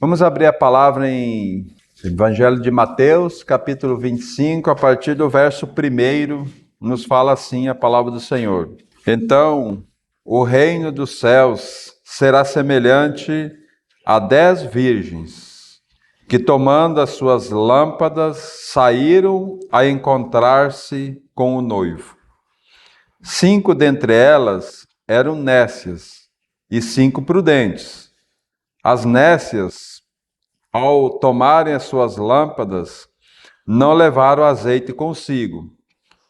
Vamos abrir a palavra em Evangelho de Mateus, capítulo 25, a partir do verso 1, nos fala assim a palavra do Senhor. Então, o reino dos céus será semelhante a 10 virgens, que tomando as suas lâmpadas, saíram a encontrar-se com o noivo. 5 dentre elas eram nécias e 5 prudentes. As nécias, ao tomarem as suas lâmpadas, não levaram azeite consigo.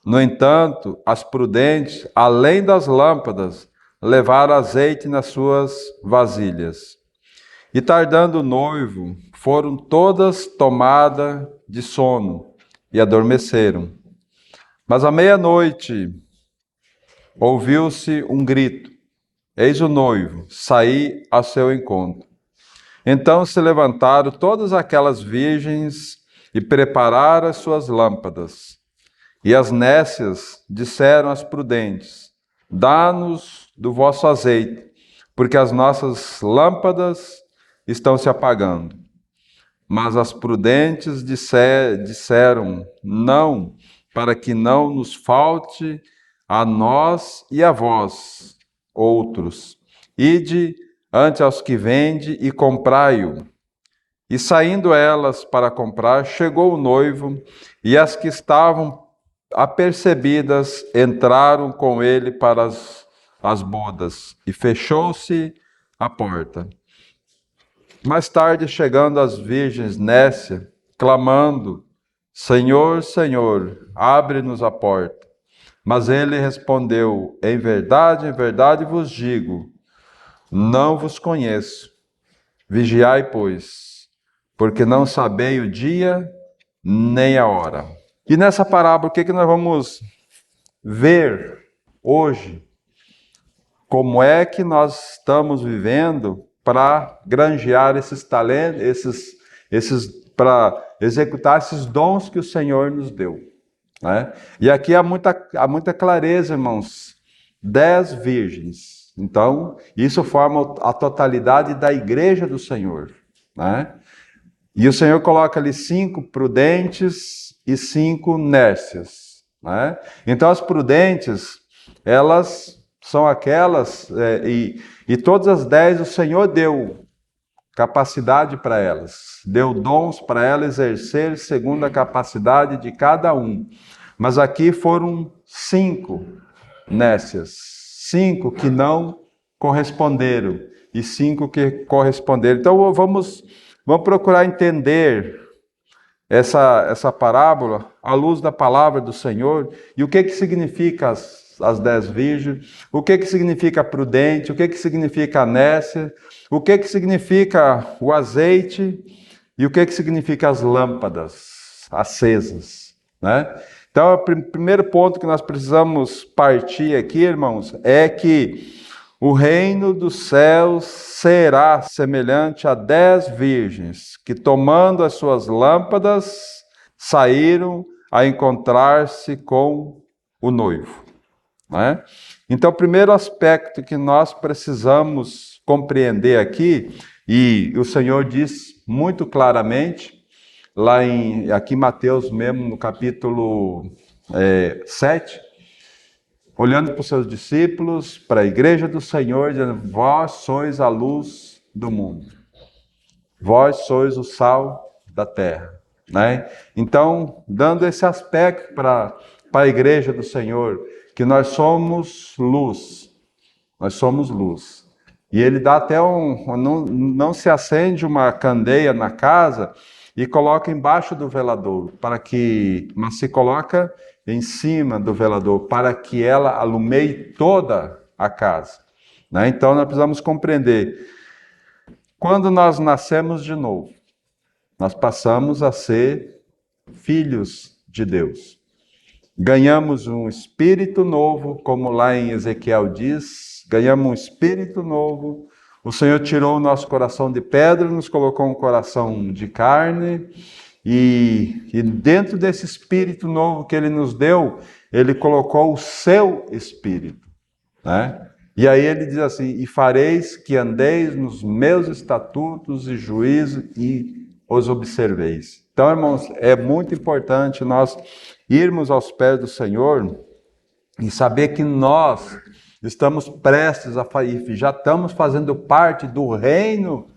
No entanto, as prudentes, além das lâmpadas, levaram azeite nas suas vasilhas. E tardando o noivo, foram todas tomadas de sono e adormeceram. Mas à meia-noite ouviu-se um grito: eis o noivo, saí ao seu encontro. Então se levantaram todas aquelas virgens e prepararam as suas lâmpadas. E as nécias disseram às prudentes: dá-nos do vosso azeite, porque as nossas lâmpadas estão se apagando. Mas as prudentes disseram: não, para que não nos falte a nós e a vós, outros. Ide ante aos que vende e comprai-o. E saindo elas para comprar, chegou o noivo, e as que estavam apercebidas entraram com ele para as bodas, e fechou-se a porta. Mais tarde, chegando as virgens nécias, clamando: Senhor, Senhor, abre-nos a porta. Mas ele respondeu: em verdade vos digo, não vos conheço. Vigiai, pois, porque não sabeis o dia nem a hora. E nessa parábola, o que nós vamos ver hoje? Como é que nós estamos vivendo para granjear esses talentos, para executar esses dons que o Senhor nos deu, né? E aqui há muita clareza, irmãos. 10 virgens. Então, isso forma a totalidade da igreja do Senhor, né? E o Senhor coloca ali 5 prudentes e 5 nécias, né? Então, as prudentes, elas são aquelas, e todas as 10 o Senhor deu capacidade para elas, deu dons para elas exercer segundo a capacidade de cada um. Mas aqui foram 5 nécias. 5 que não corresponderam e 5 que corresponderam. Então vamos procurar entender essa parábola à luz da palavra do Senhor e o que significa as 10 virgens, o que significa prudente, o que significa a nécia, o que significa o azeite e o que significa as lâmpadas acesas, né? Então, o primeiro ponto que nós precisamos partir aqui, irmãos, é que o reino dos céus será semelhante a 10 virgens que, tomando as suas lâmpadas, saíram a encontrar-se com o noivo, né? Então, o primeiro aspecto que nós precisamos compreender aqui, e o Senhor diz muito claramente, aqui em Mateus mesmo, no capítulo 7, olhando para os seus discípulos, para a igreja do Senhor, dizendo: vós sois a luz do mundo, vós sois o sal da terra, né? Então, dando esse aspecto para a igreja do Senhor, que nós somos luz, E ele dá até não se acende uma candeia na casa e coloca embaixo do velador, mas se coloca em cima do velador, para que ela alumeie toda a casa, né? Então nós precisamos compreender, quando nós nascemos de novo, nós passamos a ser filhos de Deus. Ganhamos um espírito novo, como lá em Ezequiel diz, ganhamos um espírito novo. O Senhor tirou o nosso coração de pedra, nos colocou um coração de carne, e dentro desse espírito novo que Ele nos deu, Ele colocou o seu espírito, né? E aí ele diz assim, e fareis que andeis nos meus estatutos e juízos e os observeis. Então, irmãos, é muito importante nós irmos aos pés do Senhor e saber que nós estamos prestes a fazer, já estamos fazendo parte do reino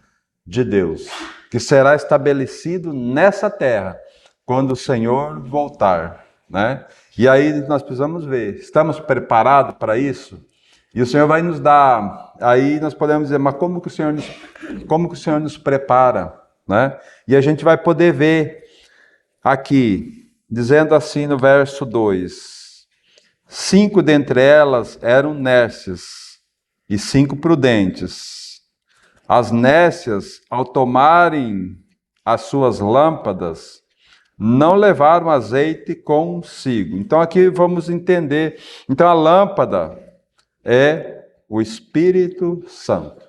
de Deus, que será estabelecido nessa terra, quando o Senhor voltar, né? E aí nós precisamos ver, estamos preparados para isso? E o Senhor vai nos dar, aí nós podemos dizer, mas como que o Senhor nos prepara, né? E a gente vai poder ver aqui, dizendo assim no verso 2, 5 dentre elas eram nércias e 5 prudentes. As nécias, ao tomarem as suas lâmpadas, não levaram azeite consigo. Então aqui vamos entender. Então a lâmpada é o Espírito Santo.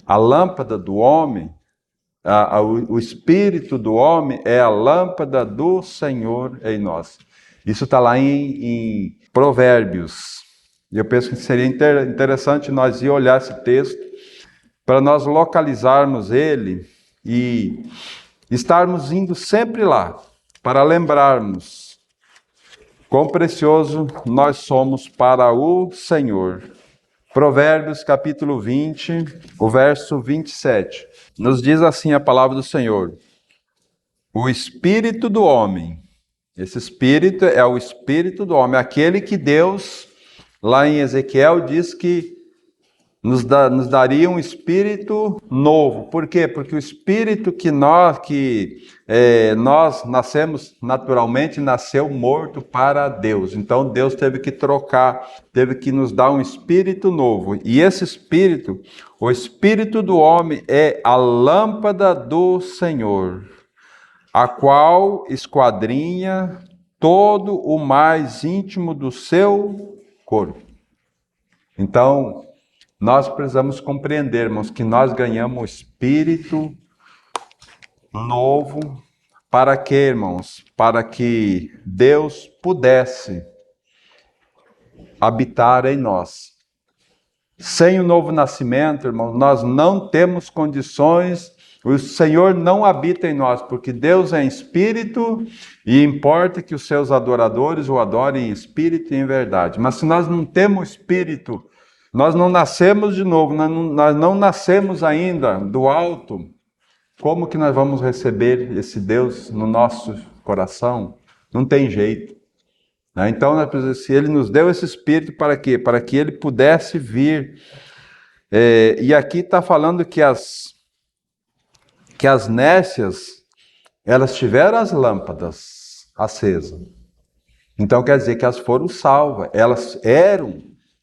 A lâmpada do homem, o Espírito do homem é a lâmpada do Senhor em nós. Isso está lá em Provérbios. E eu penso que seria interessante nós ir olhar esse texto para nós localizarmos ele e estarmos indo sempre lá, para lembrarmos quão precioso nós somos para o Senhor. Provérbios capítulo 20, o verso 27. Nos diz assim a palavra do Senhor: o espírito do homem, esse espírito é o espírito do homem, aquele que Deus, lá em Ezequiel, diz que nos daria um espírito novo. Por quê? Porque o espírito que nós nascemos naturalmente, nasceu morto para Deus. Então Deus teve que trocar, teve que nos dar um espírito novo. E esse espírito, o espírito do homem, é a lâmpada do Senhor, a qual esquadrinha todo o mais íntimo do seu corpo. Então, nós precisamos compreender, irmãos, que nós ganhamos o Espírito novo. Para quê, irmãos? Para que Deus pudesse habitar em nós. Sem o novo nascimento, irmãos, nós não temos condições, o Senhor não habita em nós, porque Deus é Espírito e importa que os seus adoradores o adorem em Espírito e em verdade. Mas se nós não temos Espírito, nós não nascemos de novo, nós não nascemos ainda do alto, como que nós vamos receber esse Deus no nosso coração? Não tem jeito. Então, se Ele nos deu esse Espírito para quê? Para que Ele pudesse vir. E aqui está falando que as nécias, elas tiveram as lâmpadas acesas. Então quer dizer que elas foram salvas,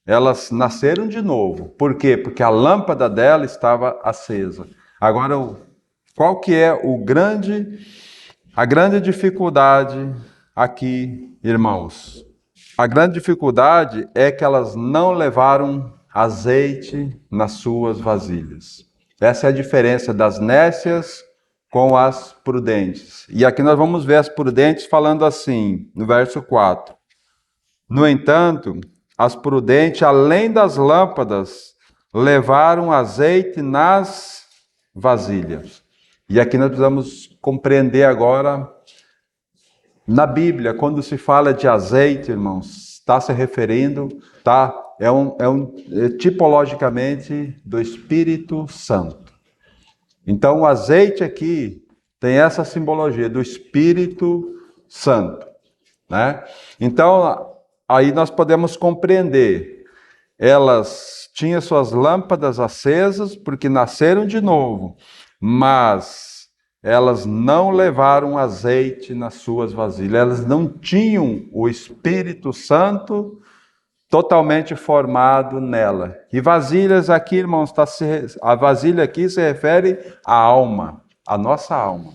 elas nasceram de novo. Por quê? Porque a lâmpada dela estava acesa. Agora, qual que é a grande dificuldade aqui, irmãos? A grande dificuldade é que elas não levaram azeite nas suas vasilhas. Essa é a diferença das nécias com as prudentes. E aqui nós vamos ver as prudentes falando assim, no verso 4. No entanto, as prudentes, além das lâmpadas, levaram azeite nas vasilhas. E aqui nós precisamos compreender agora, na Bíblia, quando se fala de azeite, irmãos, está se referindo, tipologicamente do Espírito Santo. Então o azeite aqui tem essa simbologia do Espírito Santo, né? Então, aí nós podemos compreender, elas tinham suas lâmpadas acesas porque nasceram de novo, mas elas não levaram azeite nas suas vasilhas, elas não tinham o Espírito Santo totalmente formado nela. E vasilhas aqui, irmãos, a vasilha aqui se refere à alma, à nossa alma,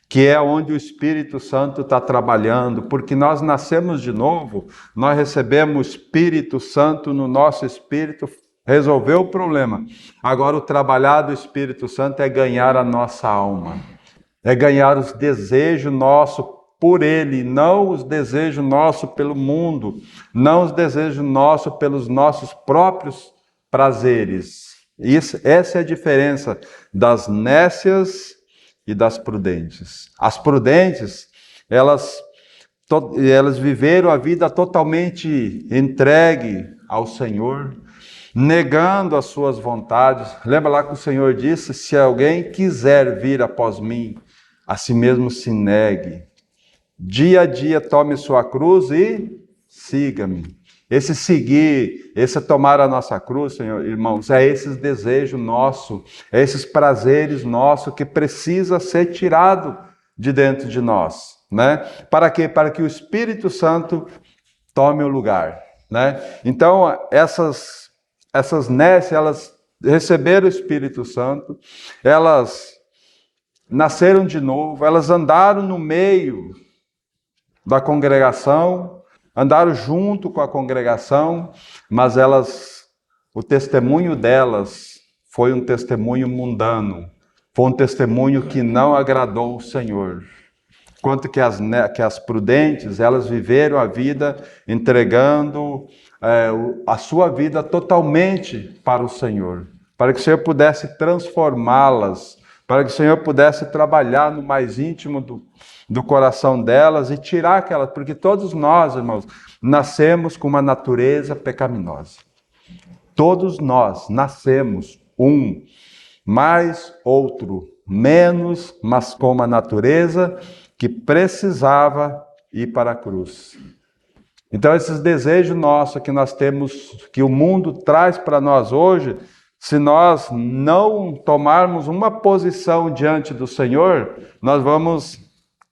que é onde o Espírito Santo está trabalhando, porque nós nascemos de novo, nós recebemos o Espírito Santo no nosso espírito, resolveu o problema. Agora o trabalhar do Espírito Santo é ganhar a nossa alma, é ganhar os desejos nossos por Ele, não os desejos nossos pelo mundo, não os desejos nossos pelos nossos próprios prazeres. Essa é a diferença das nécias e das prudentes. As prudentes, elas viveram a vida totalmente entregue ao Senhor, negando as suas vontades. Lembra lá que o Senhor disse, se alguém quiser vir após mim, a si mesmo se negue. Dia a dia tome sua cruz e siga-me. Esse seguir, esse tomar a nossa cruz, Senhor, irmãos, é esses desejos nossos, é esses prazeres nossos que precisa ser tirado de dentro de nós, né? Para quê? Para que o Espírito Santo tome o lugar, né? Então, essas nécias, elas receberam o Espírito Santo, elas nasceram de novo, elas andaram no meio da congregação, andaram junto com a congregação, mas o testemunho delas foi um testemunho mundano, foi um testemunho que não agradou o Senhor. Enquanto que as prudentes, elas viveram a vida entregando a sua vida totalmente para o Senhor, para que o Senhor pudesse transformá-las, para que o Senhor pudesse trabalhar no mais íntimo do coração delas e tirar aquelas, porque todos nós, irmãos, nascemos com uma natureza pecaminosa. Todos nós nascemos, um mais, outro menos, mas com uma natureza que precisava ir para a cruz. Então, esses desejos nossos que nós temos, que o mundo traz para nós hoje, se nós não tomarmos uma posição diante do Senhor, nós vamos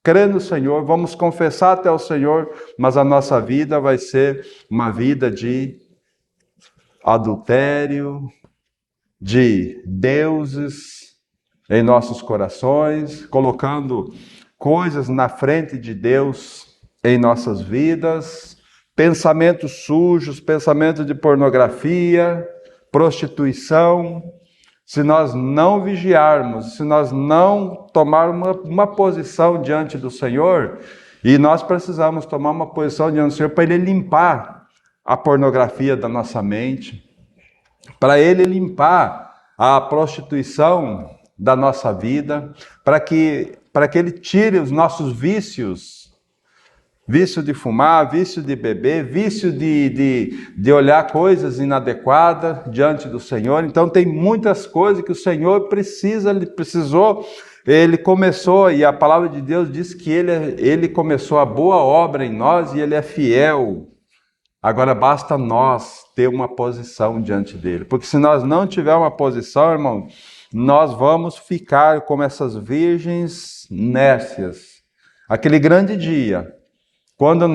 crer no Senhor, vamos confessar até o Senhor, mas a nossa vida vai ser uma vida de adultério, de deuses em nossos corações, colocando coisas na frente de Deus em nossas vidas, pensamentos sujos, pensamentos de pornografia, prostituição. Se nós não vigiarmos, se nós não tomarmos uma posição diante do Senhor, e nós precisamos tomar uma posição diante do Senhor para Ele limpar a pornografia da nossa mente, para Ele limpar a prostituição da nossa vida, para que Ele tire os nossos vícios, vício de fumar, vício de beber, vício de olhar coisas inadequadas diante do Senhor. Então tem muitas coisas que o Senhor precisou, Ele começou, e a palavra de Deus diz que Ele começou a boa obra em nós e Ele é fiel. Agora basta nós ter uma posição diante dEle, porque se nós não tivermos uma posição, irmão, nós vamos ficar como essas virgens nécias. Aquele grande dia, quando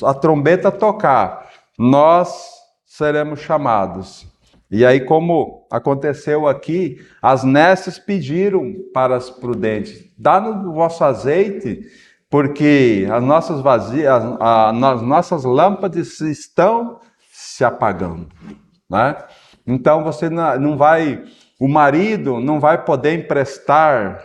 a trombeta tocar, nós seremos chamados. E aí, como aconteceu aqui, as nécias pediram para as prudentes, dá-nos o vosso azeite, porque as nossas lâmpadas estão se apagando, né? Então você não vai, o marido não vai poder emprestar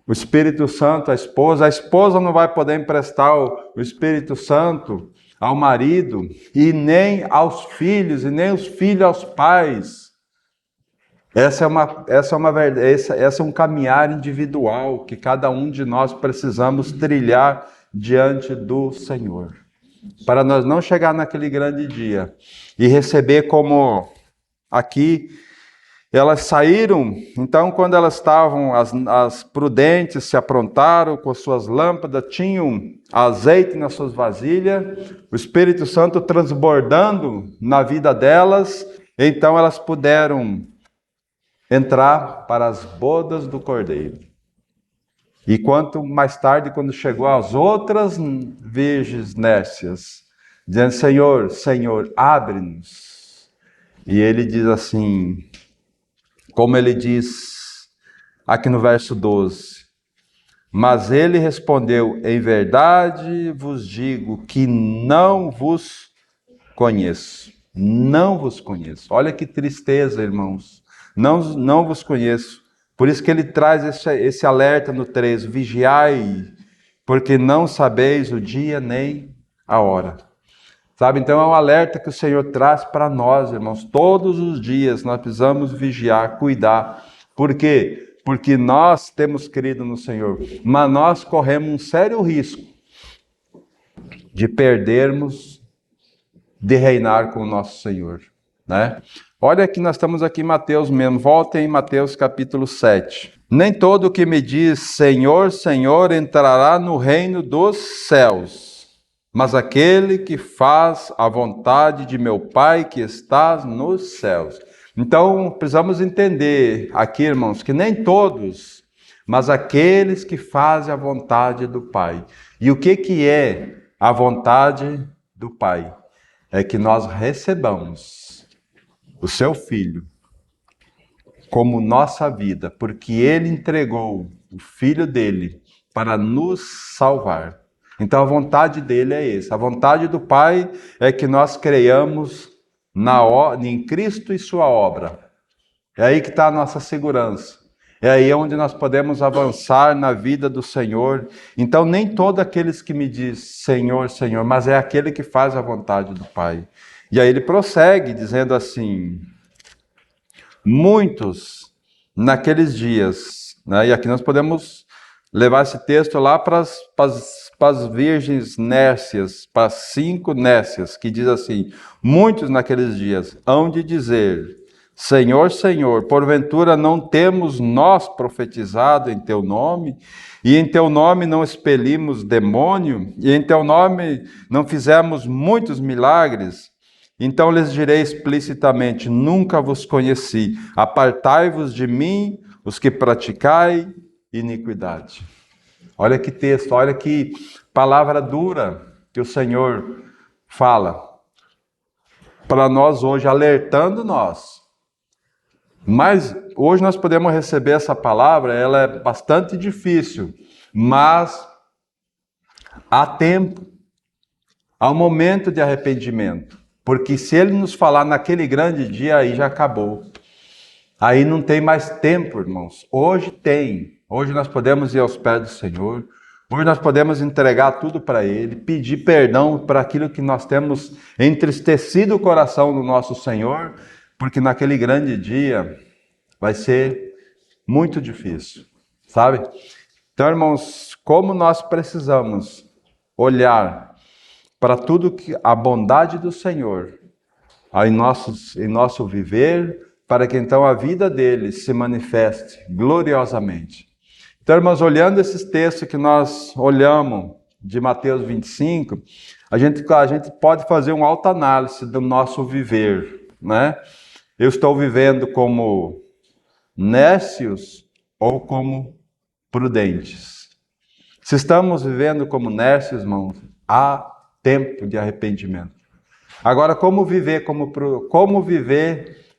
o Espírito Santo à esposa, a esposa não vai poder emprestar o Espírito Santo ao marido, e nem aos filhos, e nem os filhos aos pais. Essa é um caminhar individual que cada um de nós precisamos trilhar diante do Senhor, para nós não chegar naquele grande dia e receber como aqui elas saíram. Então, quando elas estavam, as prudentes se aprontaram com suas lâmpadas, tinham azeite nas suas vasilhas, o Espírito Santo transbordando na vida delas, então elas puderam entrar para as bodas do Cordeiro. E quanto mais tarde, quando chegou as outras virgens nécias, dizendo, Senhor, Senhor, abre-nos. E ele diz assim, como ele diz aqui no verso 12, mas ele respondeu, em verdade vos digo que não vos conheço. Não vos conheço. Olha que tristeza, irmãos. Não vos conheço. Por isso que ele traz esse alerta no 3, vigiai, porque não sabeis o dia nem a hora. Sabe, então é um alerta que o Senhor traz para nós, irmãos. Todos os dias nós precisamos vigiar, cuidar. Por quê? Porque nós temos crido no Senhor, mas nós corremos um sério risco de perdermos, de reinar com o nosso Senhor, né? Olha que nós estamos aqui em Mateus mesmo, voltem em Mateus capítulo 7. Nem todo o que me diz Senhor, Senhor entrará no reino dos céus, mas aquele que faz a vontade de meu Pai que está nos céus. Então, precisamos entender aqui, irmãos, que nem todos, mas aqueles que fazem a vontade do Pai. E o que é a vontade do Pai? É que nós recebamos o seu Filho como nossa vida, porque Ele entregou o Filho dele para nos salvar. Então a vontade dele é essa. A vontade do Pai é que nós creiamos em Cristo e sua obra. É aí que está a nossa segurança. É aí onde nós podemos avançar na vida do Senhor. Então nem todos aqueles que me diz Senhor, Senhor, mas é aquele que faz a vontade do Pai. E aí ele prossegue dizendo assim, muitos naqueles dias, né? E aqui nós podemos levar esse texto lá para as virgens nércias, para as 5 nércias, que diz assim, muitos naqueles dias hão de dizer, Senhor, Senhor, porventura não temos nós profetizado em Teu nome, e em Teu nome não expelimos demônio, e em Teu nome não fizemos muitos milagres? Então lhes direi explicitamente, nunca vos conheci, apartai-vos de mim, os que praticai iniquidade. Olha que texto, olha que palavra dura que o Senhor fala para nós hoje, alertando nós. Mas hoje nós podemos receber essa palavra, ela é bastante difícil, mas há tempo, há um momento de arrependimento, porque se Ele nos falar naquele grande dia, aí já acabou. Aí não tem mais tempo, irmãos. Hoje tem. Hoje nós podemos ir aos pés do Senhor. Hoje nós podemos entregar tudo para Ele, pedir perdão por aquilo que nós temos entristecido o coração do nosso Senhor, porque naquele grande dia vai ser muito difícil, sabe? Então, irmãos, como nós precisamos olhar para tudo que a bondade do Senhor em nosso viver, para que então a vida dele se manifeste gloriosamente. Então, irmãos, olhando esses textos que nós olhamos de Mateus 25, a gente pode fazer uma autoanálise do nosso viver, né? Eu estou vivendo como nércios ou como prudentes? Se estamos vivendo como nércios, irmãos, há tempo de arrependimento. Agora, como viver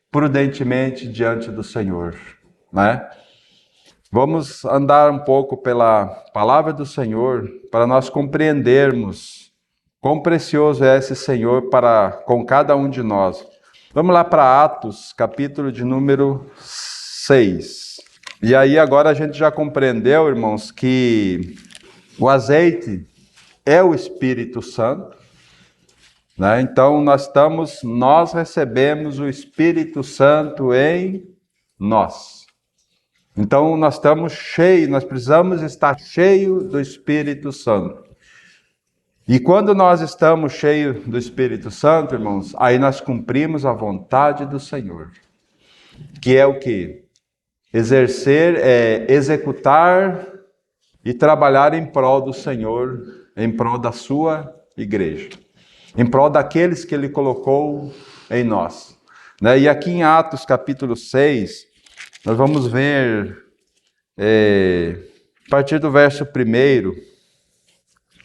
prudentemente diante do Senhor, né? Vamos andar um pouco pela palavra do Senhor para nós compreendermos quão precioso é esse Senhor com cada um de nós. Vamos lá para Atos, capítulo de número 6. E aí agora a gente já compreendeu, irmãos, que o azeite é o Espírito Santo, né? Então nós recebemos o Espírito Santo em nós. Então nós estamos cheios, nós precisamos estar cheios do Espírito Santo. E quando nós estamos cheios do Espírito Santo, irmãos, aí nós cumprimos a vontade do Senhor. Que é o quê? Executar e trabalhar em prol do Senhor, em prol da sua igreja. Em prol daqueles que Ele colocou em nós. Né? E aqui em Atos capítulo 6, nós vamos ver, a partir do verso 1,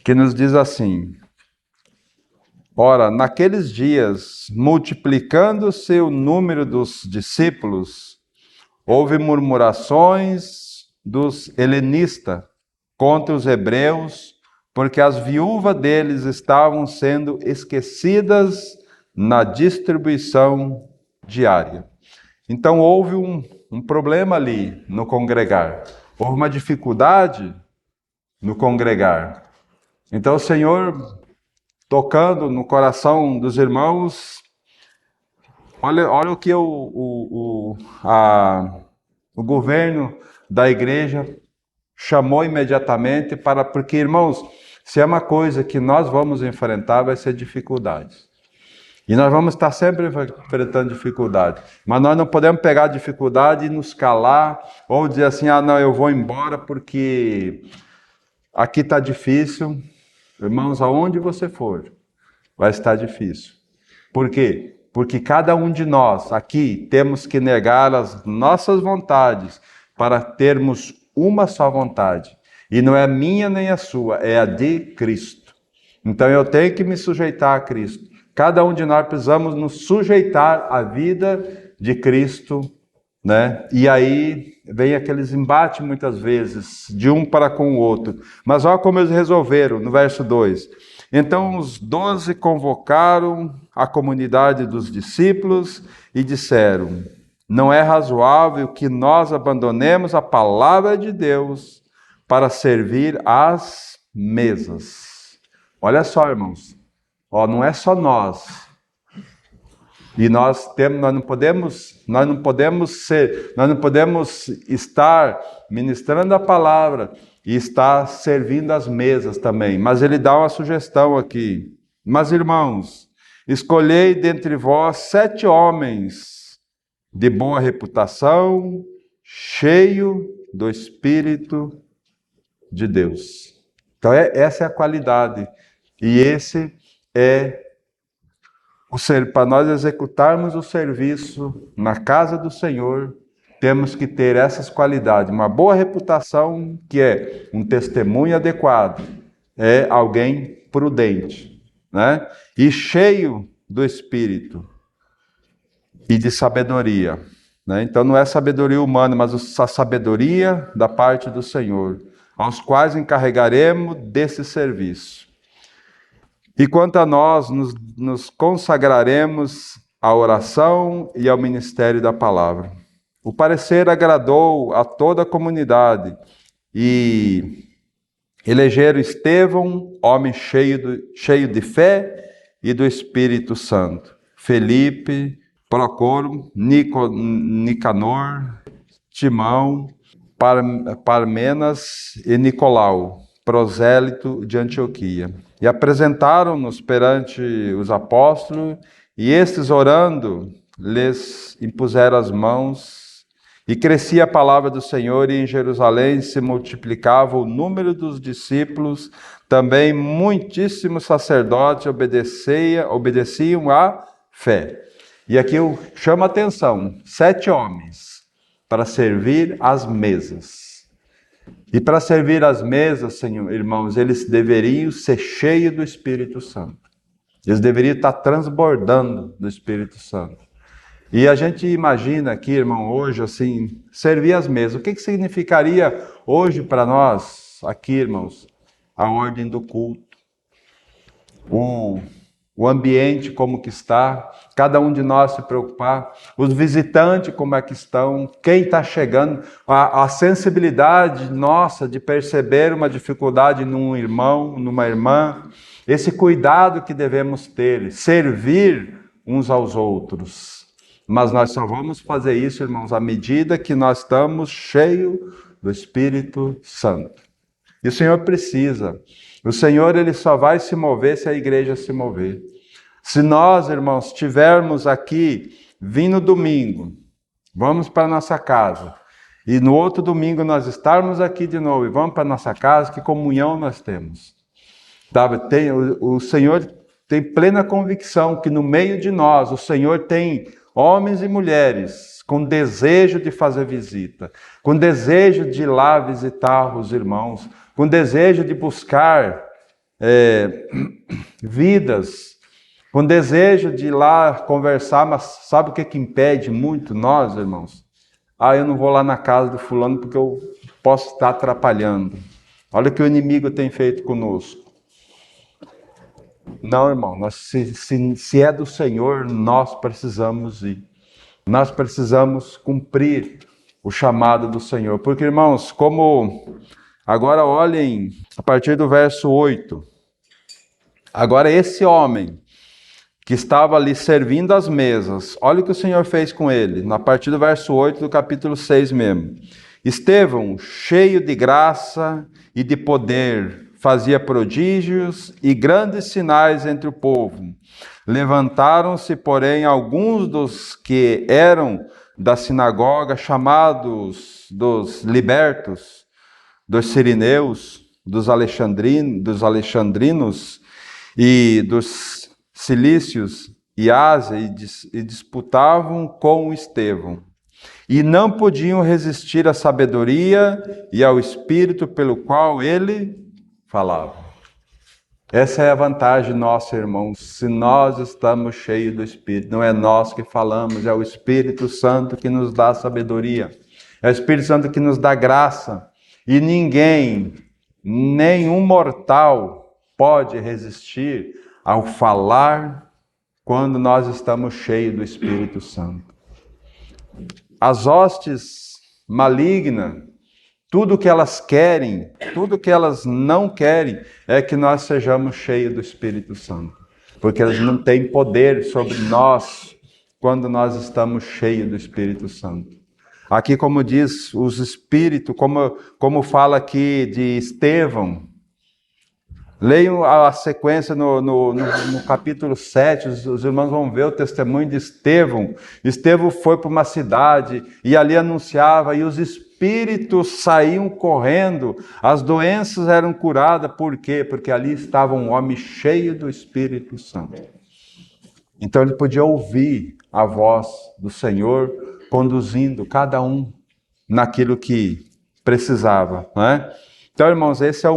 que nos diz assim, ora, naqueles dias, multiplicando-se o número dos discípulos, houve murmurações dos helenistas contra os hebreus, porque as viúvas deles estavam sendo esquecidas na distribuição diária. Então houve um problema ali no congregar. Houve uma dificuldade no congregar. Então o Senhor, tocando no coração dos irmãos, olha o que o governo da igreja chamou imediatamente porque, irmãos, se é uma coisa que nós vamos enfrentar, vai ser dificuldades. E nós vamos estar sempre enfrentando dificuldade. Mas nós não podemos pegar a dificuldade e nos calar, ou dizer assim, não, eu vou embora porque aqui está difícil. Irmãos, aonde você for, vai estar difícil. Por quê? Porque cada um de nós aqui temos que negar as nossas vontades para termos uma só vontade. E não é a minha nem a sua, é a de Cristo. Então eu tenho que me sujeitar a Cristo. Cada um de nós precisamos nos sujeitar à vida de Cristo, né? E aí vem aqueles embates muitas vezes, de um para com o outro. Mas olha como eles resolveram, no verso 2. Então os 12 convocaram a comunidade dos discípulos e disseram: não é razoável que nós abandonemos a palavra de Deus para servir às mesas. Olha só, irmãos, não é só nós. E nós não podemos estar ministrando a palavra e estar servindo as mesas também. Mas ele dá uma sugestão aqui. Mas, irmãos, escolhei dentre vós 7 homens de boa reputação, cheio do Espírito de Deus. Então, essa é a qualidade. E esse é para nós executarmos o serviço na casa do Senhor, temos que ter essas qualidades. Uma boa reputação, que é um testemunho adequado, é alguém prudente, né? E cheio do Espírito e de sabedoria, né? Então não é sabedoria humana, mas a sabedoria da parte do Senhor, aos quais encarregaremos desse serviço. E quanto a nós, nos consagraremos à oração e ao ministério da palavra. O parecer agradou a toda a comunidade e elegeram Estevão, homem cheio de fé e do Espírito Santo, Felipe, Procoro, Nicanor, Timão, Parmenas e Nicolau, prosélito de Antioquia. E apresentaram-nos perante os apóstolos, e estes, orando, lhes impuseram as mãos, e crescia a palavra do Senhor, e em Jerusalém se multiplicava o número dos discípulos, também muitíssimos sacerdotes obedeciam à fé. E aqui eu chamo a atenção, 7 homens para servir as mesas. E para servir as mesas, Senhor, irmãos, eles deveriam ser cheios do Espírito Santo. Eles deveriam estar transbordando do Espírito Santo. E a gente imagina aqui, irmão, hoje, assim, servir as mesas. O que significaria hoje para nós, aqui, irmãos, a ordem do culto? O ambiente como que está, cada um de nós se preocupar, os visitantes como é que estão, quem está chegando, a sensibilidade nossa de perceber uma dificuldade num irmão, numa irmã, esse cuidado que devemos ter, servir uns aos outros. Mas nós só vamos fazer isso, irmãos, à medida que nós estamos cheios do Espírito Santo. E o Senhor precisa. O Senhor, ele só vai se mover se a igreja se mover. Se nós, irmãos, estivermos aqui, vindo domingo, vamos para a nossa casa, e no outro domingo nós estarmos aqui de novo e vamos para a nossa casa, que comunhão nós temos? O Senhor tem plena convicção que no meio de nós, o Senhor tem homens e mulheres com desejo de fazer visita, com desejo de ir lá visitar os irmãos, com desejo de buscar vidas, com desejo de ir lá conversar, mas sabe o que impede muito nós, irmãos? Eu não vou lá na casa do fulano porque eu posso estar atrapalhando. Olha o que o inimigo tem feito conosco. Não, irmão, se é do Senhor, nós precisamos ir. nós precisamos cumprir o chamado do Senhor. Porque, irmãos, agora olhem a partir do verso 8. Agora esse homem que estava ali servindo as mesas, olha o que o Senhor fez com ele, na partir do verso 8 do capítulo 6 mesmo. Estevão, cheio de graça e de poder, fazia prodígios e grandes sinais entre o povo. Levantaram-se, porém, alguns dos que eram da sinagoga, chamados dos libertos, dos sirineus, dos alexandrinos e dos cilícios e Ásia, e disputavam com Estevão. E não podiam resistir à sabedoria e ao espírito pelo qual ele falava. Essa é a vantagem nossa, irmãos. Se nós estamos cheios do Espírito, não é nós que falamos, é o Espírito Santo que nos dá sabedoria. É o Espírito Santo que nos dá graça. E ninguém, nenhum mortal pode resistir ao falar quando nós estamos cheios do Espírito Santo. As hostes malignas, tudo que elas querem, tudo que elas não querem, é que nós sejamos cheios do Espírito Santo. Porque elas não têm poder sobre nós quando nós estamos cheios do Espírito Santo. Aqui, como diz os Espíritos, como fala aqui de Estevão, leiam a sequência no capítulo 7, os irmãos vão ver o testemunho de Estevão. Estevão foi para uma cidade e ali anunciava, e os espíritos saíam correndo, as doenças eram curadas. Por quê? Porque ali estava um homem cheio do Espírito Santo. Então ele podia ouvir a voz do Senhor conduzindo cada um naquilo que precisava, não é? Então, irmãos, esse é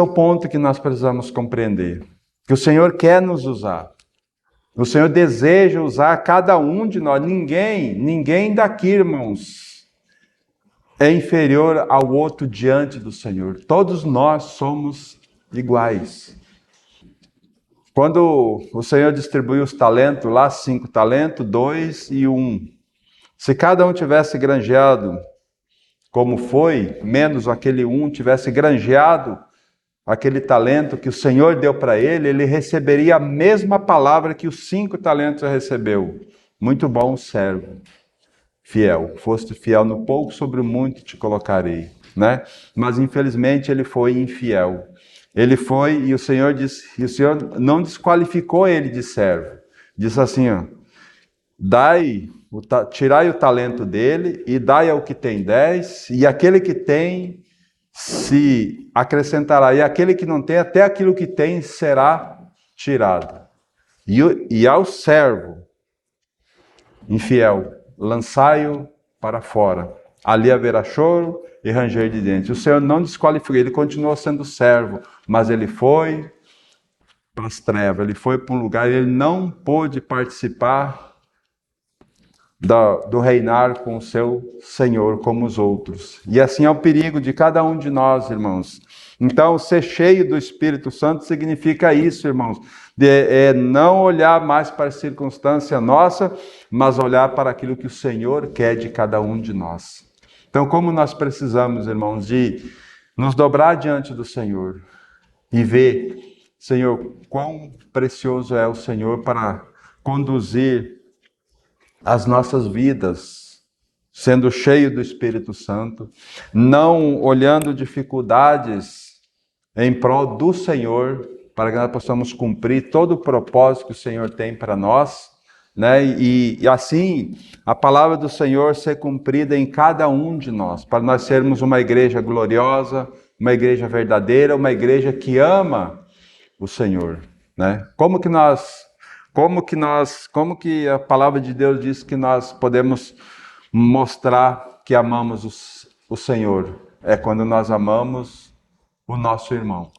o ponto que nós precisamos compreender. Que o Senhor quer nos usar. O Senhor deseja usar cada um de nós. Ninguém daqui, irmãos, é inferior ao outro diante do Senhor. Todos nós somos iguais. Quando o Senhor distribuiu os talentos lá, 5 talentos, 2 e 1. Se cada um tivesse granjeado como foi, menos aquele 1 tivesse granjeado aquele talento que o Senhor deu para ele receberia a mesma palavra que os 5 talentos recebeu. Muito bom, servo, fiel. Foste fiel no pouco, sobre o muito te colocarei, né? Mas infelizmente ele foi infiel. Ele foi, e o Senhor disse, e o Senhor não desqualificou ele de servo. Disse assim, ó, tirai o talento dele e dai ao que tem 10, e aquele que tem se acrescentará, e aquele que não tem, até aquilo que tem será tirado. E ao servo infiel, lançai-o para fora. Ali haverá choro e ranger de dentes. O Senhor não desqualificou, ele continuou sendo servo, mas ele foi para as trevas, ele foi para um lugar, ele não pôde participar do reinar com o seu Senhor como os outros. E assim é o perigo de cada um de nós, irmãos. Então, ser cheio do Espírito Santo significa isso, irmãos. Não olhar mais para a circunstância nossa, mas olhar para aquilo que o Senhor quer de cada um de nós. Então, como nós precisamos, irmãos, de nos dobrar diante do Senhor e ver, Senhor, quão precioso é o Senhor para conduzir as nossas vidas, sendo cheio do Espírito Santo, não olhando dificuldades em prol do Senhor, para que nós possamos cumprir todo o propósito que o Senhor tem para nós, né? E assim, a palavra do Senhor ser cumprida em cada um de nós, para nós sermos uma igreja gloriosa, uma igreja verdadeira, uma igreja que ama o Senhor, né? Como que a palavra de Deus diz que nós podemos mostrar que amamos o Senhor? É quando nós amamos o nosso irmão,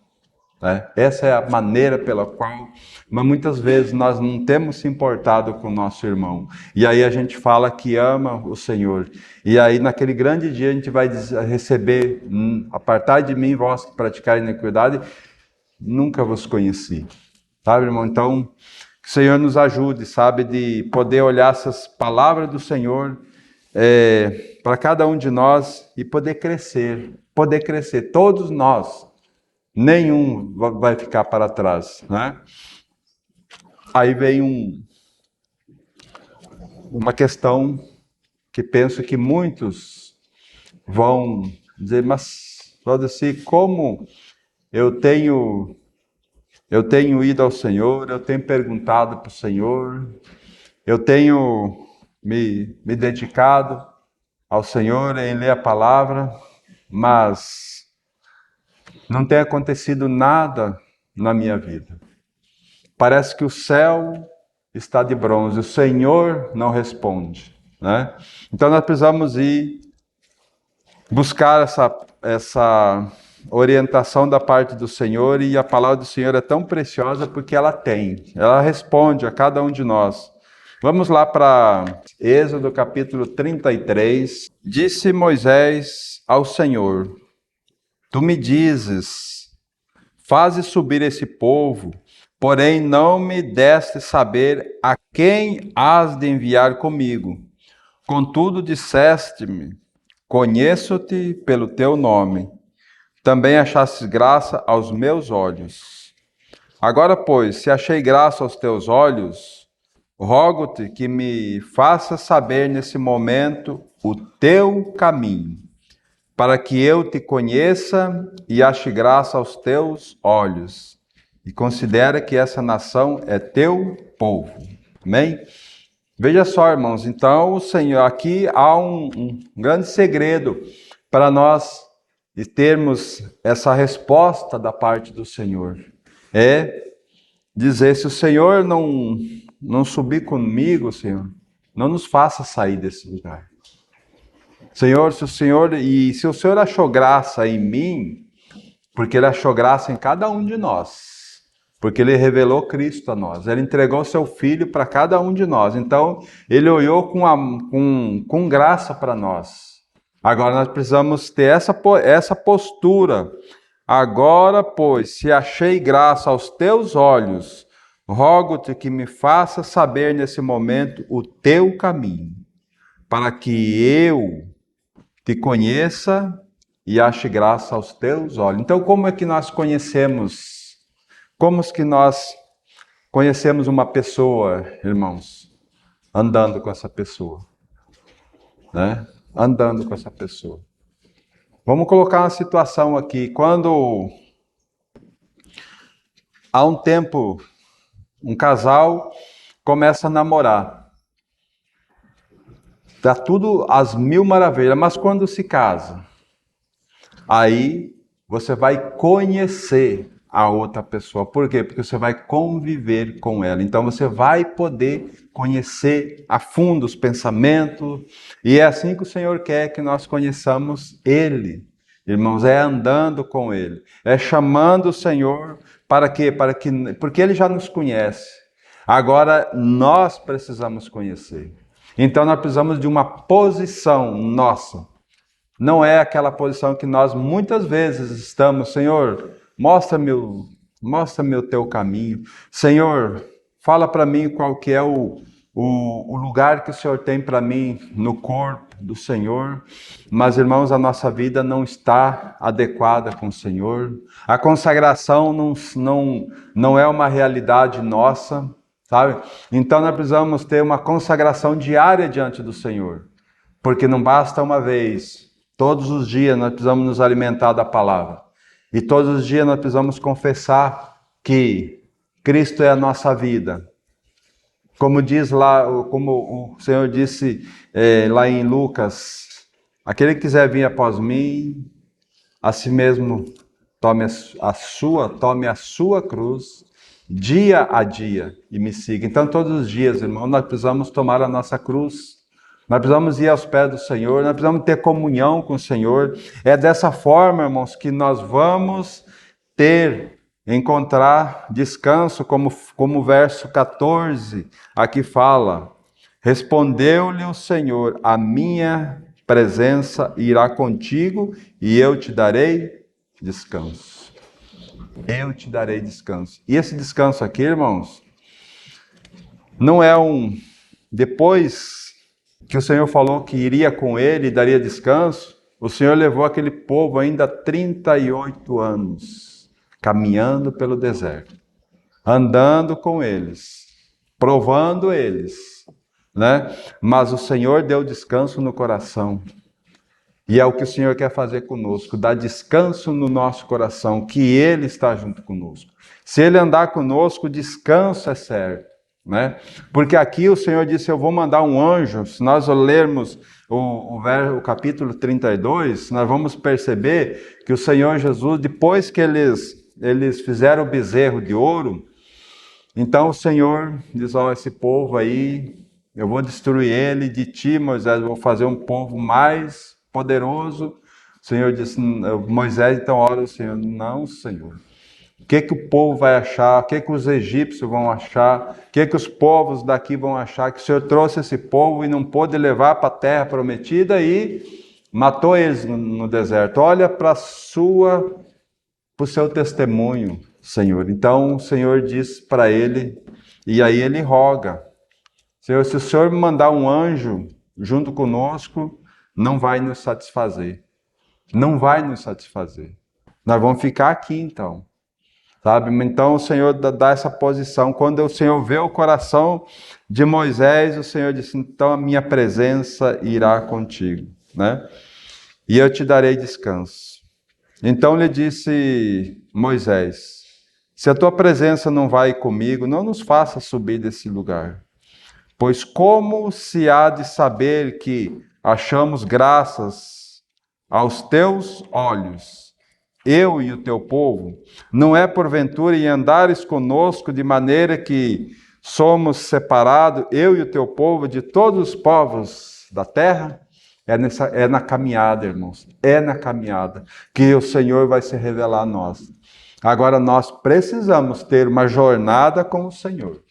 né? Essa é a maneira pela qual, mas muitas vezes nós não temos se importado com o nosso irmão. E aí a gente fala que ama o Senhor. E aí naquele grande dia a gente vai receber, apartai de mim vós que praticai iniquidade, nunca vos conheci. Sabe, irmão? Então, Que o Senhor nos ajude, sabe, de poder olhar essas palavras do Senhor para cada um de nós e poder crescer. Poder crescer. Todos nós. Nenhum vai ficar para trás, né? Aí vem uma questão que penso que muitos vão dizer, mas, Valdeci, como eu tenho ido ao Senhor, eu tenho perguntado para o Senhor, eu tenho me dedicado ao Senhor em ler a palavra, mas não tem acontecido nada na minha vida. Parece que o céu está de bronze, o Senhor não responde, né? Então nós precisamos ir buscar essa orientação da parte do Senhor, e a palavra do Senhor é tão preciosa porque ela responde a cada um de nós. Vamos lá para Êxodo capítulo 33. Disse Moisés ao Senhor: Tu me dizes, faze subir esse povo, porém não me deste saber a quem has de enviar comigo. Contudo disseste-me, conheço-te pelo teu nome. Também achastes graça aos meus olhos. Agora, pois, se achei graça aos teus olhos, rogo-te que me faças saber nesse momento o teu caminho, para que eu te conheça e ache graça aos teus olhos, e considera que essa nação é teu povo. Amém? Veja só, irmãos, então o Senhor, aqui há um grande segredo para nós de termos essa resposta da parte do Senhor. É dizer, se o Senhor não subir comigo, Senhor, não nos faça sair desse lugar. Senhor, se o Senhor achou graça em mim, porque Ele achou graça em cada um de nós, porque Ele revelou Cristo a nós, Ele entregou seu Filho para cada um de nós, então Ele olhou com graça para nós. Agora nós precisamos ter essa postura. Agora, pois, se achei graça aos teus olhos, rogo-te que me faça saber nesse momento o teu caminho, para que eu te conheça e ache graça aos teus olhos. Então, como é que nós conhecemos? Como que nós conhecemos uma pessoa, irmãos? Andando com essa pessoa, né? Andando com essa pessoa. Vamos colocar uma situação aqui. Quando há um tempo, um casal começa a namorar. Dá tudo às mil maravilhas, mas quando se casa, aí você vai conhecer a outra pessoa. Por quê? Porque você vai conviver com ela. Então você vai poder conhecer a fundo os pensamentos. E é assim que o Senhor quer que nós conheçamos Ele. Irmãos, é andando com Ele. É chamando o Senhor para quê? Porque Ele já nos conhece. Agora nós precisamos conhecer. Então nós precisamos de uma posição nossa. Não é aquela posição que nós muitas vezes estamos, Senhor, mostra-me o teu caminho. Senhor, fala para mim qual que é o lugar que o Senhor tem para mim no corpo do Senhor. Mas, irmãos, a nossa vida não está adequada com o Senhor. A consagração não é uma realidade nossa, sabe? Então nós precisamos ter uma consagração diária diante do Senhor. Porque não basta uma vez. Todos os dias nós precisamos nos alimentar da palavra. E todos os dias nós precisamos confessar que Cristo é a nossa vida. Como diz lá, como o Senhor disse lá em Lucas, aquele que quiser vir após mim, a si mesmo tome a sua cruz, dia a dia, e me siga. Então todos os dias, irmão, nós precisamos tomar a nossa cruz. Nós precisamos ir aos pés do Senhor, nós precisamos ter comunhão com o Senhor. É dessa forma, irmãos, que nós vamos encontrar descanso, como o verso 14 aqui fala. Respondeu-lhe o Senhor, a minha presença irá contigo e eu te darei descanso. Eu te darei descanso. E esse descanso aqui, irmãos, Não é depois que o Senhor falou que iria com ele e daria descanso, o Senhor levou aquele povo ainda 38 anos, caminhando pelo deserto, andando com eles, provando eles, né? Mas o Senhor deu descanso no coração. E é o que o Senhor quer fazer conosco, dar descanso no nosso coração, que Ele está junto conosco. Se Ele andar conosco, o descanso é certo, né? Porque aqui o Senhor disse, eu vou mandar um anjo. Se nós lermos o capítulo 32, nós vamos perceber que o Senhor Jesus, depois que eles fizeram o bezerro de ouro, então o Senhor diz, esse povo aí, eu vou destruir ele, de ti, Moisés, eu vou fazer um povo mais poderoso. O Senhor disse, Moisés, então ora o Senhor, não, Senhor. O que o povo vai achar? O que os egípcios vão achar? O que os povos daqui vão achar? Que o Senhor trouxe esse povo e não pôde levar para a terra prometida e matou eles no deserto. Olha para o seu testemunho, Senhor. Então o Senhor diz para ele, e aí ele roga, Senhor, se o Senhor me mandar um anjo junto conosco, não vai nos satisfazer. Não vai nos satisfazer. Nós vamos ficar aqui então. Sabe? Então o Senhor dá essa posição. Quando o Senhor vê o coração de Moisés, o Senhor disse, então a minha presença irá contigo, né? E eu te darei descanso. Então lhe disse Moisés, se a tua presença não vai comigo, não nos faça subir desse lugar. Pois como se há de saber que achamos graças aos teus olhos, eu e o teu povo, não é porventura em andares conosco de maneira que somos separados, eu e o teu povo, de todos os povos da terra? É na caminhada, irmãos, é na caminhada que o Senhor vai se revelar a nós. Agora nós precisamos ter uma jornada com o Senhor,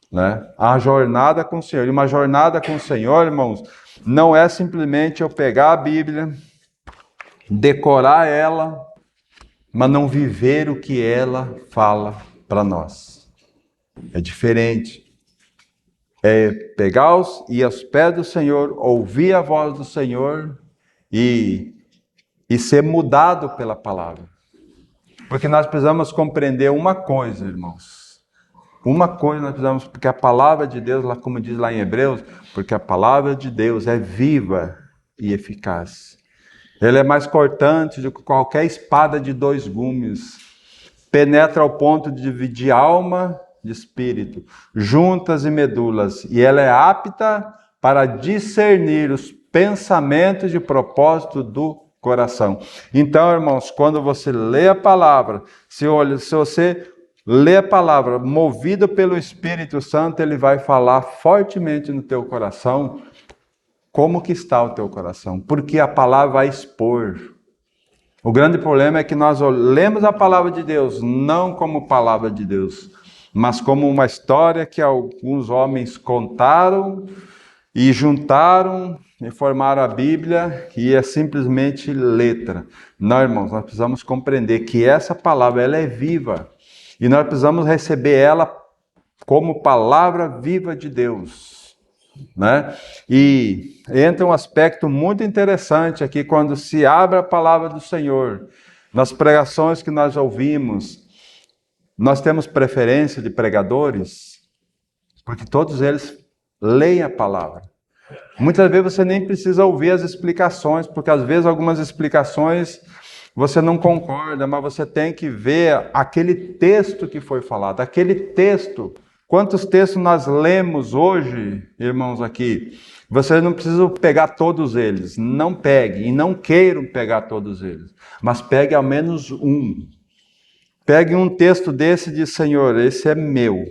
né? A jornada com o Senhor. E uma jornada com o Senhor, irmãos, não é simplesmente eu pegar a Bíblia, decorar ela, mas não viver o que ela fala para nós. É diferente. É pegar ir aos pés do Senhor, ouvir a voz do Senhor e ser mudado pela palavra. Porque nós precisamos compreender uma coisa, irmãos. Uma coisa nós precisamos, porque a palavra de Deus, como diz lá em Hebreus, porque a palavra de Deus é viva e eficaz. Ele é mais cortante do que qualquer espada de 2 gumes. Penetra ao ponto de dividir alma de espírito, juntas e medulas. E ela é apta para discernir os pensamentos e propósito do coração. Então, irmãos, quando você lê a palavra, se você lê a palavra movido pelo Espírito Santo, ele vai falar fortemente no teu coração. Como que está o teu coração? Porque a palavra vai expor. O grande problema é que nós lemos a palavra de Deus não como palavra de Deus, mas como uma história que alguns homens contaram e juntaram e formaram a Bíblia, e é simplesmente letra. Não, irmãos, nós precisamos compreender que essa palavra ela é viva e nós precisamos receber ela como palavra viva de Deus, né? E entra um aspecto muito interessante aqui quando se abre a palavra do Senhor. Nas pregações que nós ouvimos, nós temos preferência de pregadores, porque todos eles leem a palavra. Muitas vezes você nem precisa ouvir as explicações, porque às vezes algumas explicações você não concorda, mas você tem que ver aquele texto que foi falado, aquele texto. Quantos textos nós lemos hoje, irmãos, aqui? Vocês não precisam pegar todos eles. Não peguem e não queiram pegar todos eles. Mas pegue ao menos um. Pegue um texto desse e diz, Senhor, esse é meu.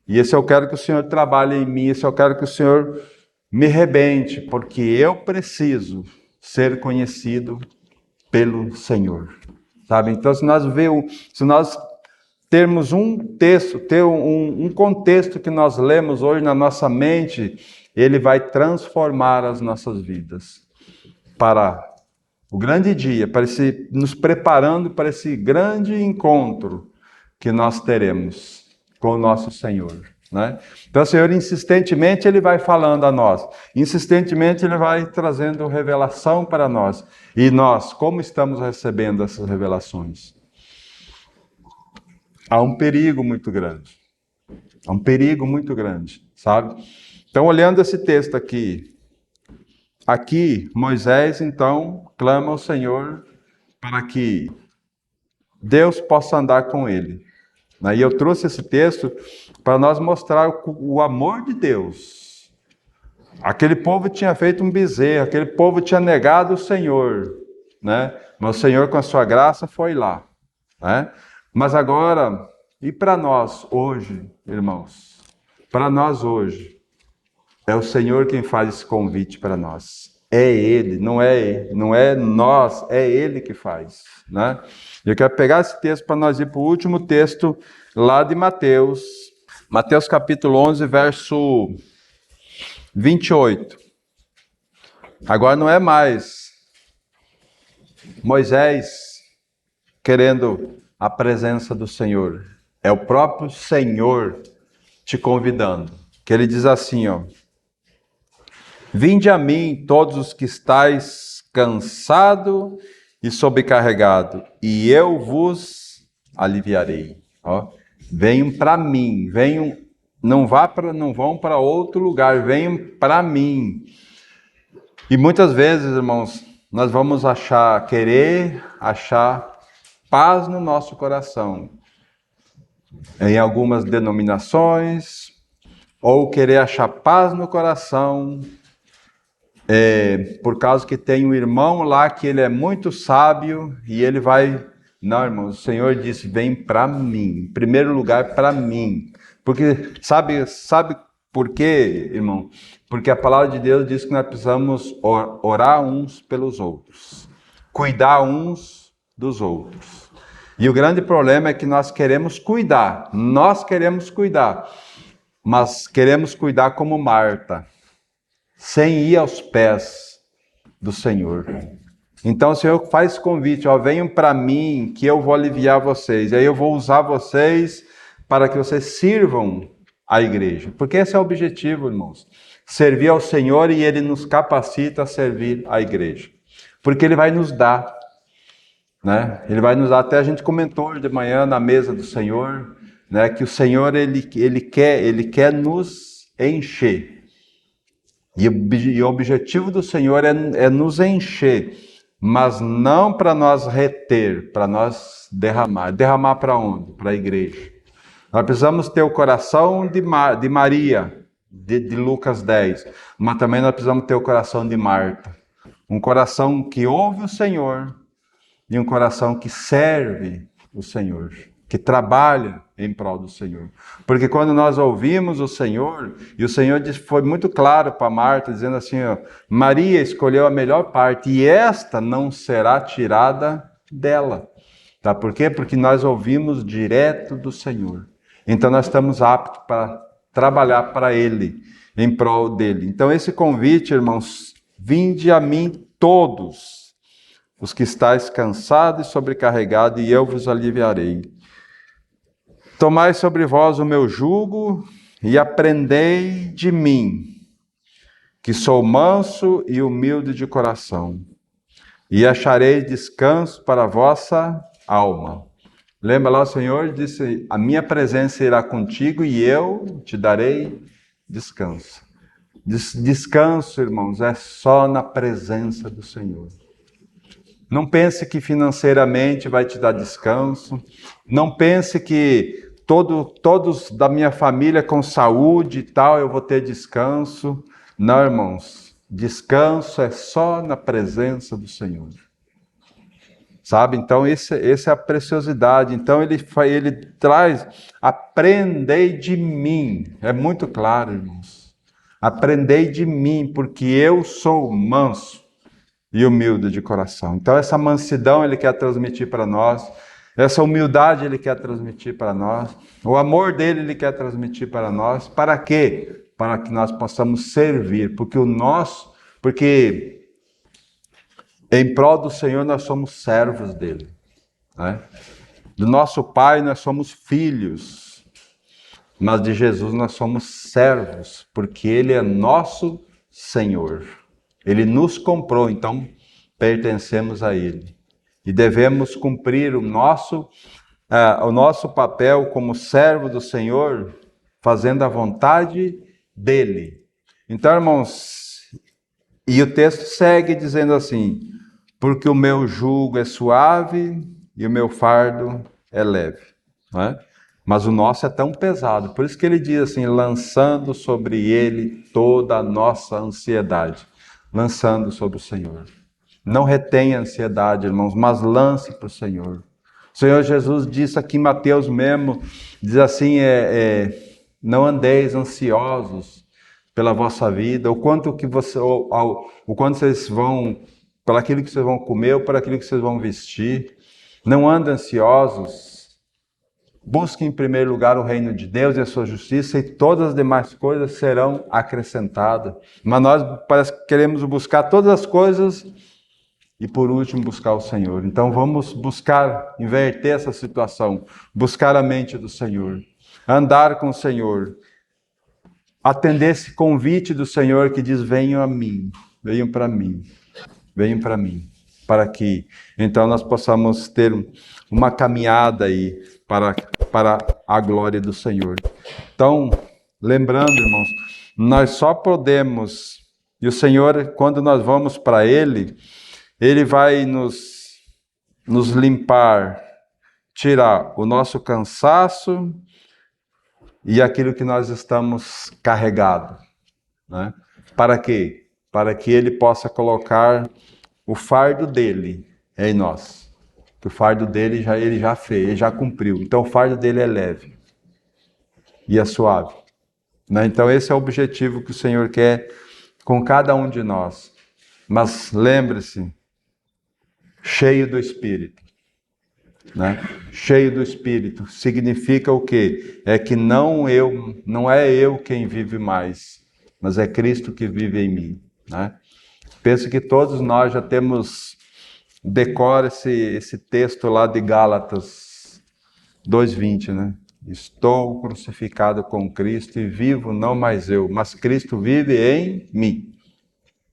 E esse eu quero que o Senhor trabalhe em mim. Esse eu quero que o Senhor me rebente, porque eu preciso ser conhecido pelo Senhor. Sabe? Então, se nós termos um texto, ter um contexto que nós lemos hoje na nossa mente, ele vai transformar as nossas vidas para o grande dia, nos preparando para esse grande encontro que nós teremos com o nosso Senhor. né? Então o Senhor insistentemente Ele vai falando a nós, insistentemente Ele vai trazendo revelação para nós. E nós, como estamos recebendo essas revelações? Há um perigo muito grande, há um perigo muito grande, sabe? Então olhando esse texto aqui Moisés então clama ao Senhor para que Deus possa andar com ele. E eu trouxe esse texto para nós mostrar o amor de Deus. Aquele povo tinha feito um bezerro, aquele povo tinha negado o Senhor, né? Mas o Senhor, com a sua graça, foi lá, né? Mas agora, e para nós hoje, irmãos? Para nós hoje, é o Senhor quem faz esse convite para nós. É Ele, não é nós, é Ele que faz, né? Eu quero pegar esse texto para nós ir para o último texto lá de Mateus. Mateus capítulo 11, verso 28. Agora não é mais Moisés querendo a presença do Senhor. É o próprio Senhor te convidando. Que Ele diz assim, ó. Vinde a mim, todos os que estáis cansados e sobrecarregado, e eu vos aliviarei. Ó, venham para mim, não vão para outro lugar, venham para mim. E muitas vezes, irmãos, nós vamos querer achar paz no nosso coração, em algumas denominações, ou querer achar paz no coração, por causa que tem um irmão lá que ele é muito sábio e ele vai... Não, irmão, o Senhor disse, vem para mim, em primeiro lugar para mim. Porque, sabe por quê, irmão? Porque a palavra de Deus diz que nós precisamos orar uns pelos outros, cuidar uns dos outros. E o grande problema é que nós queremos cuidar, mas queremos cuidar como Marta, sem ir aos pés do Senhor. Então o Senhor faz esse convite, ó, venham para mim que eu vou aliviar vocês. E aí eu vou usar vocês para que vocês sirvam a igreja. Porque esse é o objetivo, irmãos. Servir ao Senhor e Ele nos capacita a servir a igreja. Porque Ele vai nos dar, né? Ele vai nos dar, até a gente comentou hoje de manhã na mesa do Senhor, né? Que o Senhor, Ele quer nos encher. E o objetivo do Senhor é nos encher, mas não para nós reter, para nós derramar. Derramar para onde? Para a igreja. Nós precisamos ter o coração de Maria, de Lucas 10, mas também nós precisamos ter o coração de Marta. Um coração que ouve o Senhor e um coração que serve o Senhor, que trabalha em prol do Senhor. Porque quando nós ouvimos o Senhor, e o Senhor foi muito claro para Marta, dizendo assim, ó, Maria escolheu a melhor parte, e esta não será tirada dela. Tá? Por quê? Porque nós ouvimos direto do Senhor. Então nós estamos aptos para trabalhar para Ele, em prol dEle. Então esse convite, irmãos, vinde a mim todos os que estáis cansados e sobrecarregados, e eu vos aliviarei. Tomai sobre vós o meu jugo e aprendei de mim, que sou manso e humilde de coração, e achareis descanso para a vossa alma. Lembra lá, o Senhor disse, a minha presença irá contigo e eu te darei descanso. Descanso, irmãos, é só na presença do Senhor. Não pense que financeiramente vai te dar descanso. Não pense que todos da minha família com saúde e tal, eu vou ter descanso. Não, irmãos. Descanso é só na presença do Senhor. Sabe? Então, essa é a preciosidade. Então, ele traz, aprendei de mim. É muito claro, irmãos. Aprendei de mim, porque eu sou manso e humilde de coração. Então essa mansidão Ele quer transmitir para nós, essa humildade Ele quer transmitir para nós, o amor dEle Ele quer transmitir para nós. Para quê? Para que nós possamos servir, porque em prol do Senhor nós somos servos dEle, né? Do nosso Pai nós somos filhos. mas de Jesus nós somos servos, porque Ele é nosso Senhor. Ele nos comprou, então pertencemos a Ele. E devemos cumprir o nosso papel como servo do Senhor, fazendo a vontade dEle. Então, irmãos, e o texto segue dizendo assim: porque o meu jugo é suave e o meu fardo é leve. Não é? Mas o nosso é tão pesado. Por isso que ele diz assim, lançando sobre ele toda a nossa ansiedade. Lançando sobre o Senhor. Não retenha a ansiedade, irmãos, mas lance para o Senhor. O Senhor Jesus disse aqui em Mateus mesmo, diz assim, não andeis ansiosos pela vossa vida, o quanto vocês vão, pelo aquilo que vocês vão comer, ou por aquilo que vocês vão vestir. Não andem ansiosos. Busquem em primeiro lugar o reino de Deus e a sua justiça, e todas as demais coisas serão acrescentadas. Mas nós parece que queremos buscar todas as coisas e por último buscar o Senhor. Então vamos buscar, inverter essa situação, buscar a mente do Senhor, andar com o Senhor, atender esse convite do Senhor que diz: venham a mim, venham para mim, venham para mim, para que então nós possamos ter uma caminhada aí para a glória do Senhor. Então, lembrando, irmãos, nós só podemos, e o Senhor, quando nós vamos para Ele, Ele vai nos limpar, tirar o nosso cansaço e aquilo que nós estamos carregados. Né? Para quê? Para que Ele possa colocar o fardo dele em nós. O fardo dele ele já fez, ele já cumpriu. Então o fardo dele é leve e é suave. Né? Então esse é o objetivo que o Senhor quer com cada um de nós. Mas lembre-se, cheio do Espírito. Né? Cheio do Espírito significa o quê? É que não é eu quem vive mais, mas é Cristo que vive em mim. Né? Penso que todos nós já decora esse texto lá de Gálatas 2:20, né? Estou crucificado com Cristo e vivo não mais eu, mas Cristo vive em mim.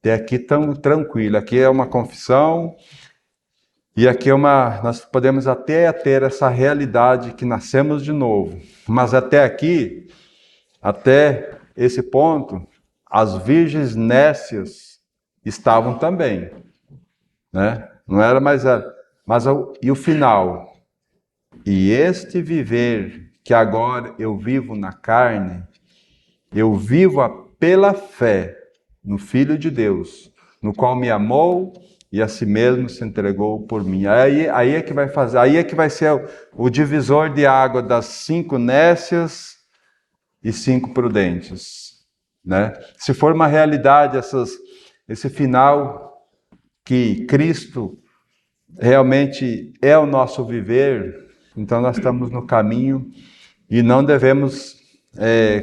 Até aqui tão tranquilo, aqui é uma confissão e aqui nós podemos até ter essa realidade que nascemos de novo. Mas até aqui, até esse ponto, as virgens nécias estavam também, né? Não era mais e o final? E este viver que agora eu vivo na carne, eu vivo pela fé no Filho de Deus, no qual me amou e a si mesmo se entregou por mim. Aí é que vai fazer, aí é que vai ser o divisor de água das 5 nécias e 5 prudentes, né? Se for uma realidade esse final que Cristo realmente é o nosso viver, então nós estamos no caminho e não devemos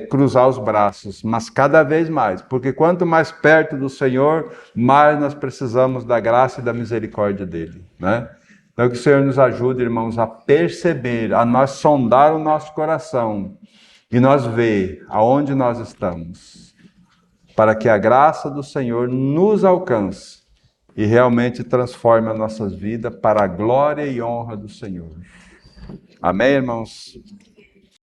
cruzar os braços, mas cada vez mais, porque quanto mais perto do Senhor, mais nós precisamos da graça e da misericórdia dele, né? Então que o Senhor nos ajude, irmãos, a perceber, a nós sondar o nosso coração e nós ver aonde nós estamos, para que a graça do Senhor nos alcance e realmente transforme as nossas vidas para a glória e honra do Senhor. Amém, irmãos?